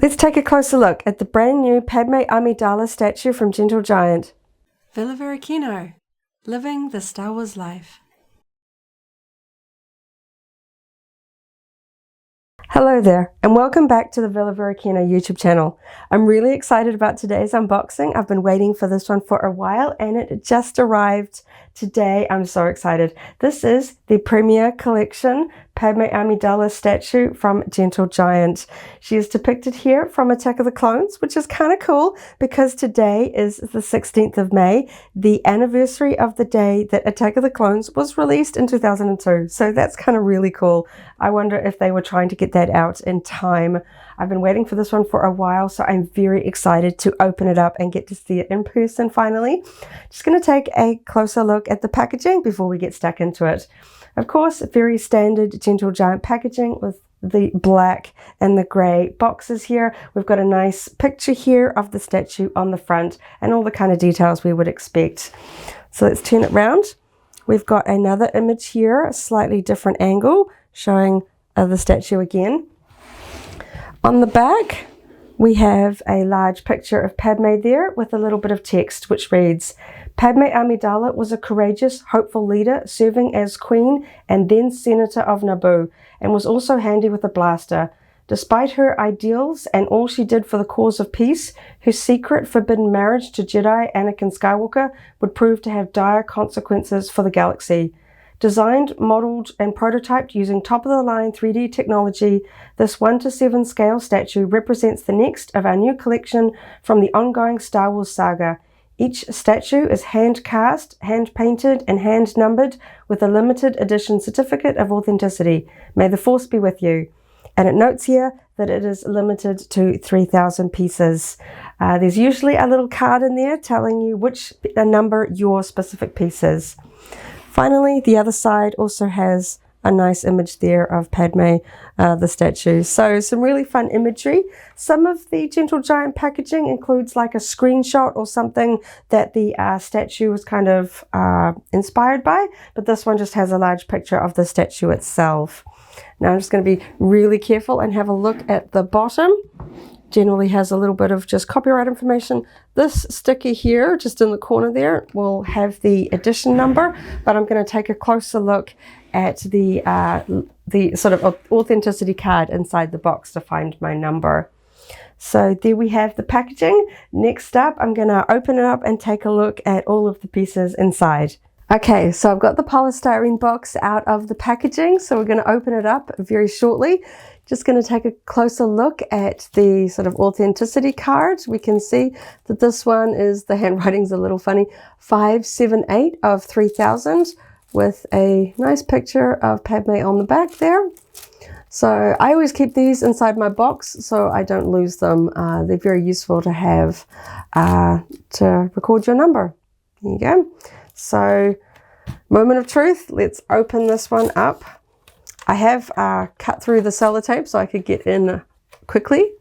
Let's take a closer look at the brand new Padme Amidala statue from Gentle Giant. Villa Varykino, living the Star Wars life. Hello there, and welcome back to the Villa Varykino YouTube channel. I'm really excited about today's unboxing. I've been waiting for this one for a while, and it just arrived today. I'm so excited. This is the Premier Collection Padme Amidala statue from Gentle Giant. She is depicted here from Attack of the Clones, which is kind of cool because today is the 16th of May, the anniversary of the day that Attack of the Clones was released in 2002. So that's kind of really cool. I wonder if they were trying to get that out in time. I've been waiting for this one for a while, so I'm very excited to open it up and get to see it in person finally. Just going to take a closer look at the packaging before we get stuck into it. Of course, very standard Gentle Giant packaging with the black and the grey boxes here. We've got a nice picture here of the statue on the front and all the kind of details we would expect. So let's turn it round. We've got another image here, a slightly different angle, showing the statue again. On the back, we have a large picture of Padme there with a little bit of text which reads, Padme Amidala was a courageous, hopeful leader serving as Queen and then Senator of Naboo, and was also handy with a blaster. Despite her ideals and all she did for the cause of peace, her secret forbidden marriage to Jedi Anakin Skywalker would prove to have dire consequences for the galaxy. Designed, modeled, and prototyped using top-of-the-line 3D technology, this 1:7 scale statue represents the next of our new collection from the ongoing Star Wars saga. Each statue is hand-cast, hand-painted, and hand-numbered with a limited edition certificate of authenticity. May the Force be with you. And it notes here that it is limited to 3,000 pieces. There's usually a little card in there telling you which number your specific piece is. Finally, the other side also has a nice image there of Padme, the statue. So some really fun imagery. Some of the Gentle Giant packaging includes like a screenshot or something that the statue was kind of inspired by, but this one just has a large picture of the statue itself. Now I'm just going to be really careful and have a look at the bottom. Generally has a little bit of just copyright information. This sticker here, just in the corner there, will have the edition number, but I'm going to take a closer look at the sort of authenticity card inside the box to find my number. So there we have the packaging. Next up, I'm going to open it up and take a look at all of the pieces inside. Okay, so I've got the polystyrene box out of the packaging, so we're going to open it up very shortly. Just going to take a closer look at the sort of authenticity card. We can see that this one is, the handwriting's a little funny, 578 of 3000 with a nice picture of Padme on the back there. So I always keep these inside my box so I don't lose them. They're very useful to have to record your number. There you go. So, moment of truth, let's open this one up. I have cut through the sellotape so I could get in quickly.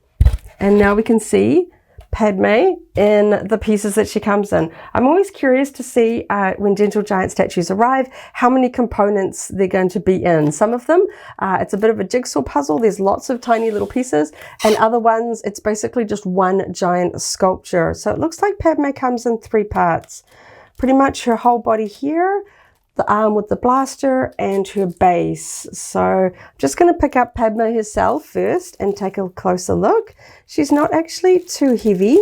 And now we can see Padme in the pieces that she comes in. I'm always curious to see when Gentle Giant statues arrive, how many components they're going to be in. Some of them, it's a bit of a jigsaw puzzle. There's lots of tiny little pieces, and other ones, it's basically just one giant sculpture. So it looks like Padme comes in 3 parts. Pretty much her whole body here, the arm with the blaster, and her base. So I'm just going to pick up Padme herself first and take a closer look. She's not actually too heavy.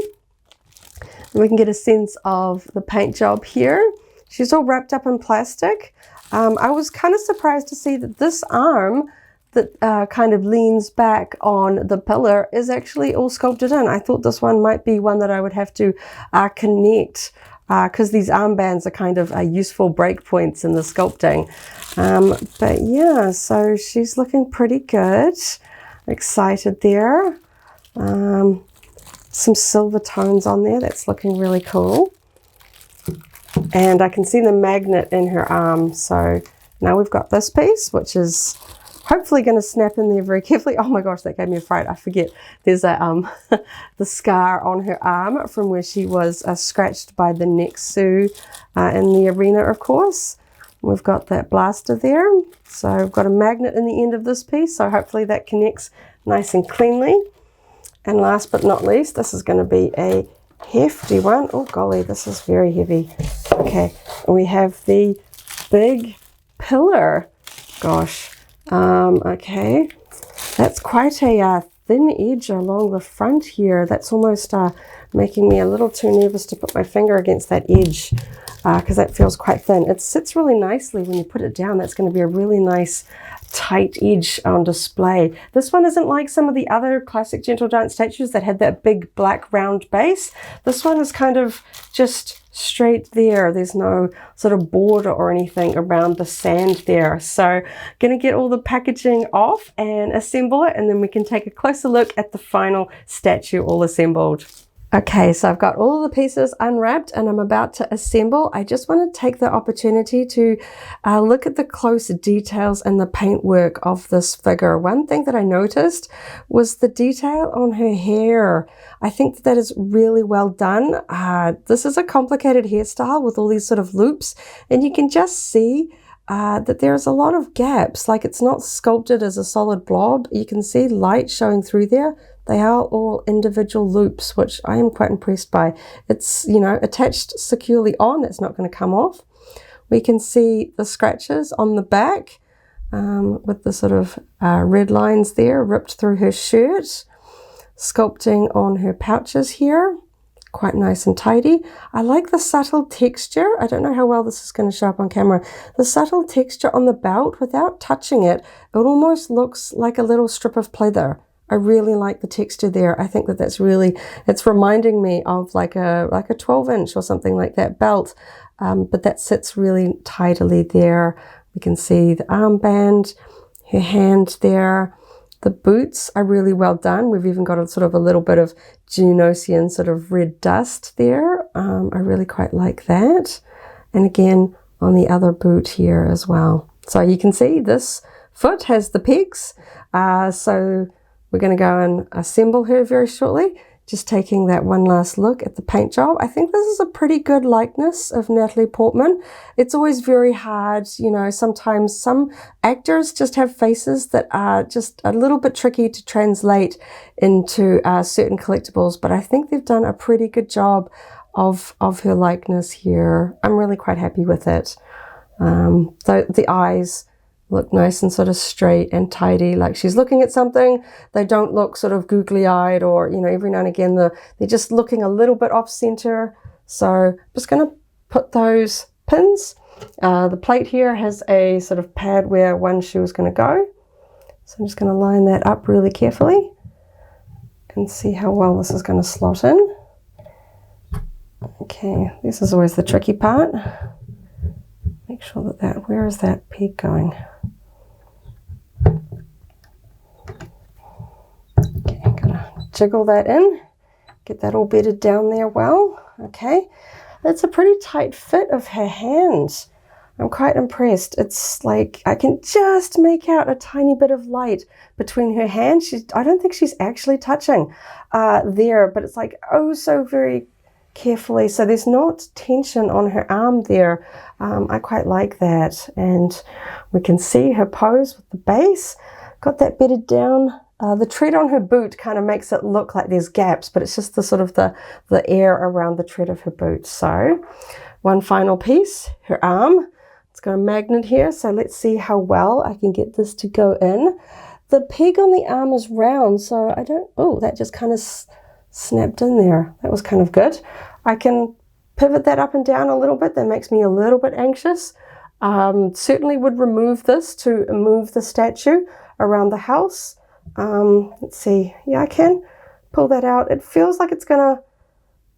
And we can get a sense of the paint job here. She's all wrapped up in plastic. I was kind of surprised to see that this arm that kind of leans back on the pillar is actually all sculpted in. I thought this one might be one that I would have to connect, because these armbands are kind of useful breakpoints in the sculpting. But yeah, so she's looking pretty good. Excited there. Some silver tones on there. That's looking really cool. And I can see the magnet in her arm. So now we've got this piece, which is hopefully going to snap in there very carefully. Oh my gosh, that gave me a fright. I forget. There's a the scar on her arm from where she was scratched by the Nexu in the arena, of course. We've got that blaster there. So we've got a magnet in the end of this piece. So hopefully that connects nice and cleanly. And last but not least, this is going to be a hefty one. Oh golly, this is very heavy. Okay, we have the big pillar. Gosh, okay, that's quite a thin edge along the front here. That's almost making me a little too nervous to put my finger against that edge because that feels quite thin. It sits really nicely when you put it down. That's going to be a really nice tight edge on display. This one isn't like some of the other classic Gentle Giant statues that had that big black round base. This one is kind of just straight there. There's no sort of border or anything around the sand there. So gonna get all the packaging off and assemble it, and then we can take a closer look at the final statue all assembled. Okay, so I've got all the pieces unwrapped and I'm about to assemble. I just want to take the opportunity to look at the close details and the paintwork of this figure. One thing that I noticed was the detail on her hair. I think that is really well done. This is a complicated hairstyle with all these sort of loops, and you can just see that there's a lot of gaps. Like, it's not sculpted as a solid blob. You can see light showing through there. They are all individual loops, which I am quite impressed by. It's, you know, attached securely on. It's not going to come off. We can see the scratches on the back with the sort of red lines there ripped through her shirt. Sculpting on her pouches here. Quite nice and tidy. I like the subtle texture. I don't know how well this is going to show up on camera. The subtle texture on the belt, without touching it, it almost looks like a little strip of pleather. I really like the texture there. I think that that's really, it's reminding me of like a 12-inch or something like that belt, but that sits really tidily there. We can see the armband, her hand there. The boots are really well done. We've even got a sort of a little bit of Genosian sort of red dust there. I really quite like that. And again, on the other boot here as well. So you can see this foot has the pegs. So we're going to go and assemble her very shortly. Just taking that one last look at the paint job. I think this is a pretty good likeness of Natalie Portman. It's always very hard, you know, sometimes some actors just have faces that are just a little bit tricky to translate into certain collectibles, but I think they've done a pretty good job of her likeness here. I'm really quite happy with it. So the eyes look nice and sort of straight and tidy, like she's looking at something. They don't look sort of googly-eyed, or, you know, every now and again they're just looking a little bit off center. So I'm just going to put those pins. The plate here has a sort of pad where one shoe is going to go. So I'm just going to line that up really carefully and see how well this is going to slot in. Okay, this is always the tricky part. Make sure that where is that peg going? Okay, I'm gonna jiggle that in, get that all bedded down there well. Okay, that's a pretty tight fit of her hands. I'm quite impressed. It's like I can just make out a tiny bit of light between her hands. I don't think she's actually touching there, but it's like oh so very carefully. So there's not tension on her arm there. I quite like that. And we can see her pose with the base. Got that bedded down. The tread on her boot kind of makes it look like there's gaps, but it's just the sort of the air around the tread of her boot. So one final piece, her arm. It's got a magnet here, so let's see how well I can get this to go in. The peg on the arm is round, so I don't, oh, that just kind of snapped in there. That was kind of good. I can pivot that up and down a little bit. That makes me a little bit anxious. Certainly would remove this to move the statue around the house. Let's see. Yeah, I can pull that out. It feels like it's going to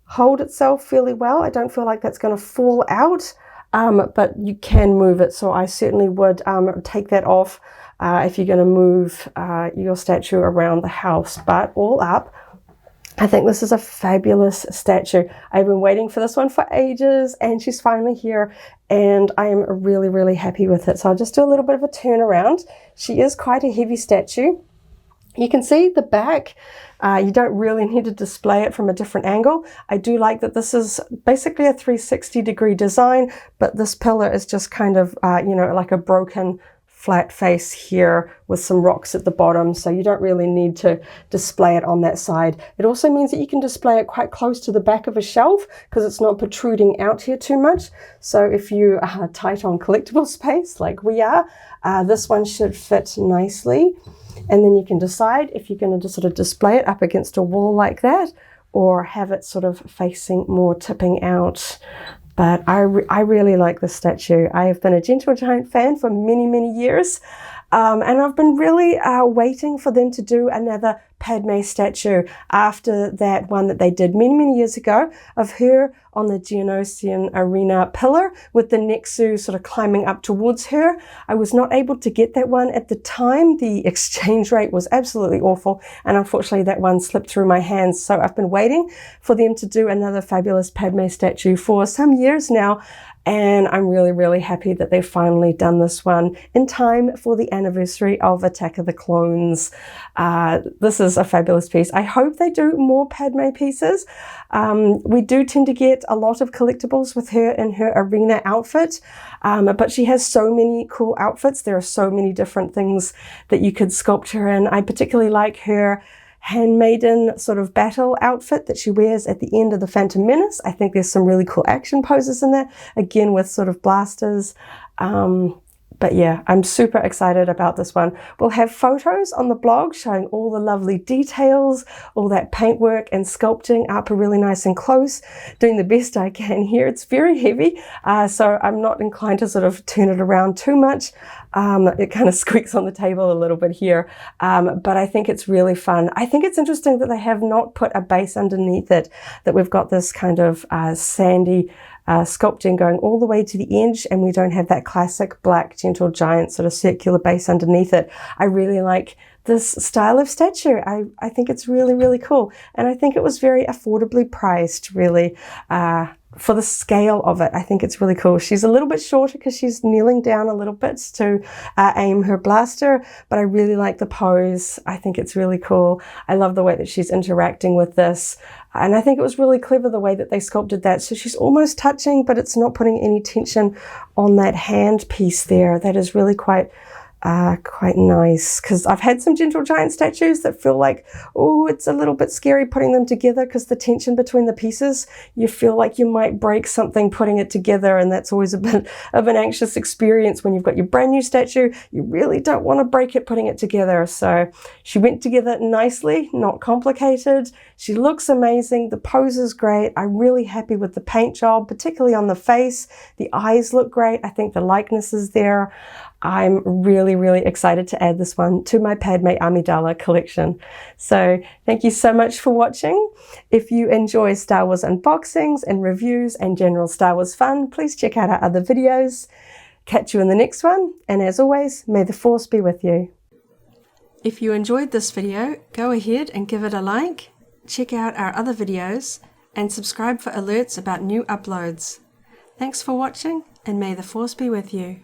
hold itself fairly well. I don't feel like that's going to fall out, but you can move it. So I certainly would take that off if you're going to move your statue around the house. But all up, I think this is a fabulous statue. I've been waiting for this one for ages, and she's finally here, and I am really, really happy with it. So I'll just do a little bit of a turnaround. She is quite a heavy statue. You can see the back. You don't really need to display it from a different angle. I do like that this is basically a 360-degree design, but this pillar is just kind of, you know, like a broken flat face here with some rocks at the bottom, so you don't really need to display it on that side. It also means that you can display it quite close to the back of a shelf because it's not protruding out here too much. So if you are tight on collectible space like we are, this one should fit nicely. And then you can decide if you're going to just sort of display it up against a wall like that, or have it sort of facing more, tipping out. But I really like this statue. I have been a Gentle Giant fan for many, many years. And I've been really waiting for them to do another Padme statue after that one that they did many, many years ago of her on the Geonosian Arena pillar with the Nexu sort of climbing up towards her. I was not able to get that one at the time. The exchange rate was absolutely awful, and unfortunately that one slipped through my hands. So I've been waiting for them to do another fabulous Padme statue for some years now. And I'm really, really happy that they've finally done this one in time for the anniversary of Attack of the Clones. This is a fabulous piece. I hope they do more Padme pieces. We do tend to get a lot of collectibles with her in her arena outfit, but she has so many cool outfits. There are so many different things that you could sculpt her in. I particularly like her handmaiden sort of battle outfit that she wears at the end of the Phantom Menace. I think there's some really cool action poses in there, again with sort of blasters. But yeah, I'm super excited about this one. We'll have photos on the blog showing all the lovely details, all that paintwork and sculpting up really nice and close, doing the best I can here. It's very heavy, so I'm not inclined to sort of turn it around too much. It kind of squeaks on the table a little bit here, but I think it's really fun. I think it's interesting that they have not put a base underneath it, that we've got this kind of sandy sculpting going all the way to the edge, and we don't have that classic black Gentle Giant sort of circular base underneath it. I really like this style of statue. I think it's really, really cool. And I think it was very affordably priced, really, for the scale of it. I think it's really cool. She's a little bit shorter because she's kneeling down a little bit to aim her blaster, but I really like the pose. I think it's really cool. I love the way that she's interacting with this. And I think it was really clever the way that they sculpted that. So she's almost touching, but it's not putting any tension on that hand piece there. That is really quite nice, because I've had some Gentle Giant statues that feel like, oh, it's a little bit scary putting them together because the tension between the pieces, you feel like you might break something putting it together, and that's always a bit of an anxious experience when you've got your brand new statue. You really don't want to break it putting it together. So she went together nicely, not complicated. She looks amazing. The pose is great. I'm really happy with the paint job, particularly on the face. The eyes look great. I think the likeness is there. I'm really, really excited to add this one to my Padme Amidala collection. So thank you so much for watching. If you enjoy Star Wars unboxings and reviews and general Star Wars fun, please check out our other videos. Catch you in the next one. And as always, may the Force be with you. If you enjoyed this video, go ahead and give it a like. Check out our other videos and subscribe for alerts about new uploads. Thanks for watching, and may the Force be with you.